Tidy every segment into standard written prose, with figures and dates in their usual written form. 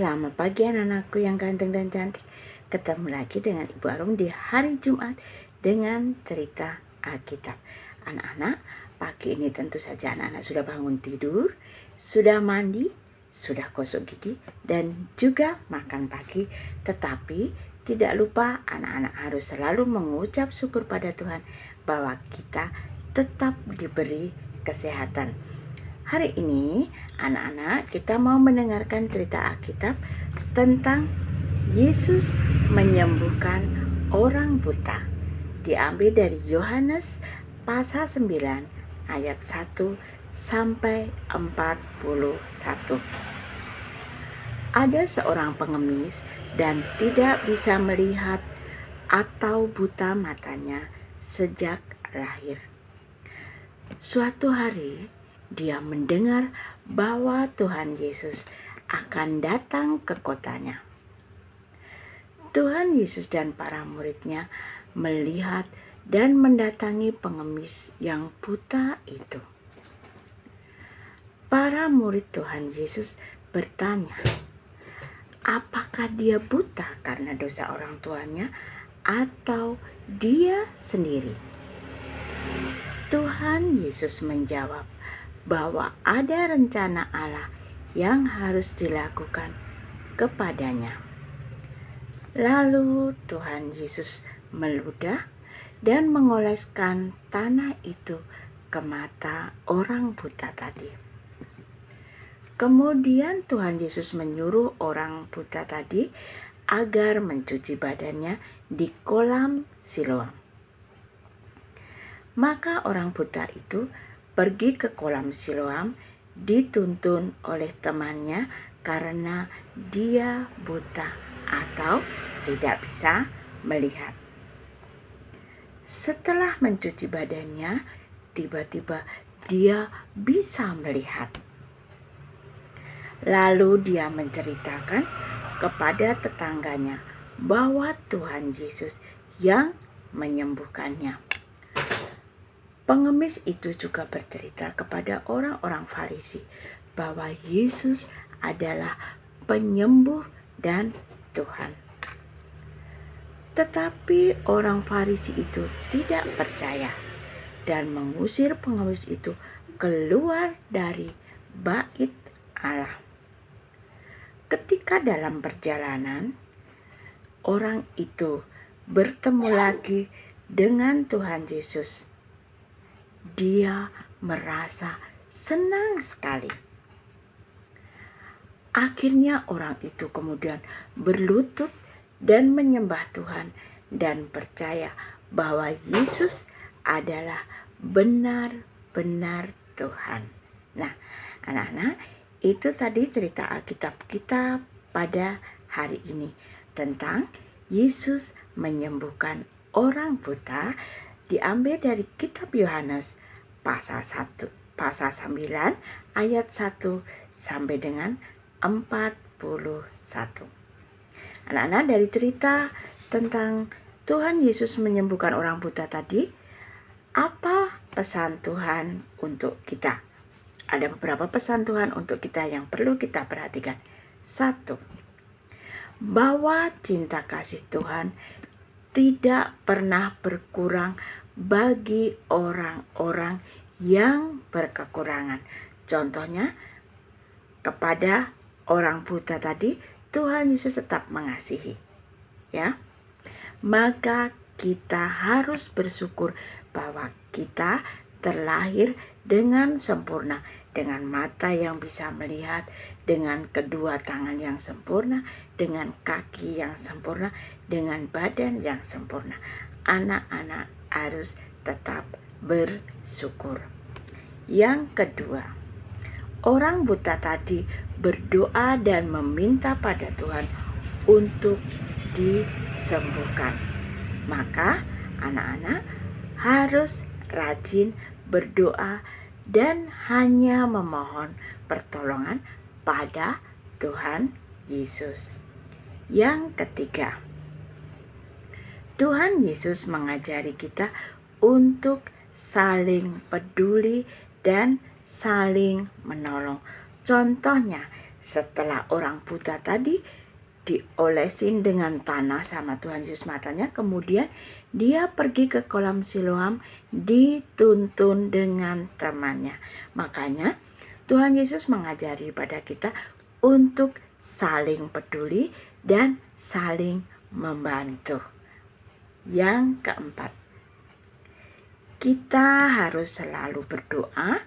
Selamat pagi anak-anakku yang ganteng dan cantik. Ketemu lagi dengan Ibu Arum di hari Jumat dengan cerita Alkitab. Anak-anak, pagi ini tentu saja anak-anak sudah bangun tidur, sudah mandi, sudah gosok gigi, dan juga makan pagi. Tetapi tidak lupa anak-anak harus selalu mengucap syukur pada Tuhan bahwa kita tetap diberi kesehatan. Hari ini anak-anak kita mau mendengarkan cerita Alkitab tentang Yesus menyembuhkan orang buta. Diambil dari Yohanes pasal 9 ayat 1 sampai 41. Ada seorang pengemis dan tidak bisa melihat atau buta matanya sejak lahir. Suatu hari dia mendengar bahwa Tuhan Yesus akan datang ke kotanya. Tuhan Yesus dan para muridnya melihat dan mendatangi pengemis yang buta itu. Para murid Tuhan Yesus bertanya, apakah dia buta karena dosa orang tuanya atau dia sendiri? Tuhan Yesus menjawab bahwa ada rencana Allah yang harus dilakukan kepadanya. Lalu Tuhan Yesus meludah dan mengoleskan tanah itu ke mata orang buta tadi. Kemudian Tuhan Yesus menyuruh orang buta tadi agar mencuci badannya di kolam Siloam. Maka orang buta itu pergi ke kolam Siloam, dituntun oleh temannya karena dia buta atau tidak bisa melihat. Setelah mencuci badannya, tiba-tiba dia bisa melihat. Lalu dia menceritakan kepada tetangganya bahwa Tuhan Yesus yang menyembuhkannya. Pengemis itu juga bercerita kepada orang-orang Farisi bahwa Yesus adalah penyembuh dan Tuhan. Tetapi orang Farisi itu tidak percaya dan mengusir pengemis itu keluar dari bait Allah. Ketika dalam perjalanan, orang itu bertemu lagi dengan Tuhan Yesus. Dia merasa senang sekali. Akhirnya orang itu kemudian berlutut dan menyembah Tuhan dan percaya bahwa Yesus adalah benar-benar Tuhan. Nah, anak-anak, itu tadi cerita Alkitab kita pada hari ini tentang Yesus menyembuhkan orang buta, diambil dari kitab Yohanes pasal 9 ayat 1 sampai dengan 41. Anak-anak, dari cerita tentang Tuhan Yesus menyembuhkan orang buta tadi, apa pesan Tuhan untuk kita? Ada beberapa pesan Tuhan untuk kita yang perlu kita perhatikan. 1. Bahwa cinta kasih Tuhan tidak pernah berkurang bagi orang-orang yang berkekurangan. Contohnya, kepada orang buta tadi, Tuhan Yesus tetap mengasihi. Ya. Maka kita harus bersyukur bahwa kita terlahir dengan sempurna, dengan mata yang bisa melihat, dengan kedua tangan yang sempurna, dengan kaki yang sempurna, dengan badan yang sempurna. Anak-anak harus tetap bersyukur. Yang kedua, orang buta tadi berdoa dan meminta pada Tuhan untuk disembuhkan. Maka anak-anak harus rajin berdoa dan hanya memohon pertolongan pada Tuhan Yesus. Yang ketiga, Tuhan Yesus mengajari kita untuk saling peduli dan saling menolong. Contohnya, setelah orang buta tadi diolesin dengan tanah sama Tuhan Yesus matanya, kemudian dia pergi ke kolam Siloam, dituntun dengan temannya. Makanya Tuhan Yesus mengajari pada kita untuk saling peduli dan saling membantu. Yang keempat, kita harus selalu berdoa,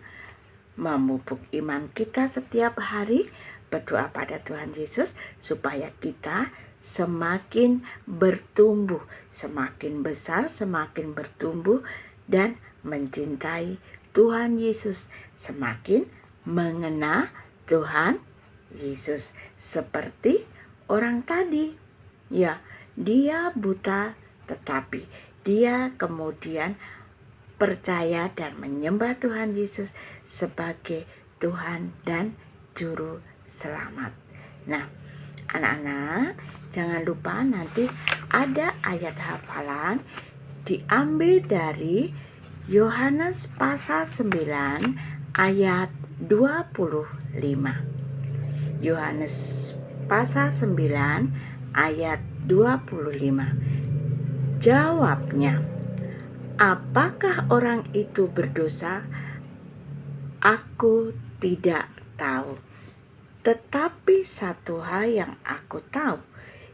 memupuk iman kita setiap hari, berdoa pada Tuhan Yesus supaya kita semakin bertumbuh, semakin besar, semakin bertumbuh dan mencintai Tuhan Yesus, semakin mengenal Tuhan Yesus. Seperti orang tadi, ya, dia buta tetapi dia kemudian percaya dan menyembah Tuhan Yesus sebagai Tuhan dan Juru Selamat. Nah, anak-anak, jangan lupa nanti ada ayat hafalan diambil dari Yohanes pasal 9 ayat 25. Yohanes pasal 9 ayat 25. Jawabnya, apakah orang itu berdosa? Aku tidak tahu. Tetapi satu hal yang aku tahu,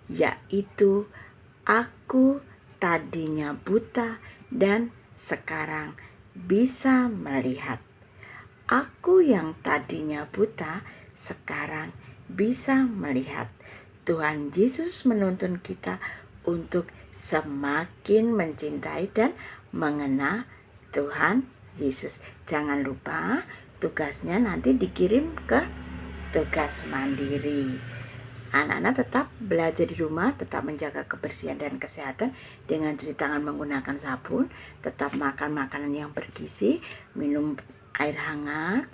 yaitu aku tadinya buta dan sekarang bisa melihat. Aku yang tadinya buta sekarang bisa melihat. Tuhan Yesus menuntun kita untuk semakin mencintai dan mengenal Tuhan Yesus. Jangan lupa tugasnya nanti dikirim ke tugas mandiri. Anak-anak tetap belajar di rumah, tetap menjaga kebersihan dan kesehatan dengan cuci tangan menggunakan sabun, tetap makan makanan yang bergizi, minum air hangat,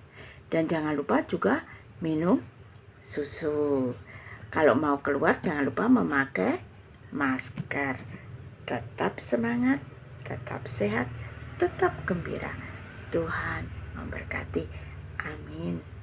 dan jangan lupa juga minum susu. Kalau mau keluar jangan lupa memakai masker. Tetap semangat, tetap sehat, tetap gembira. Tuhan memberkati. Amin.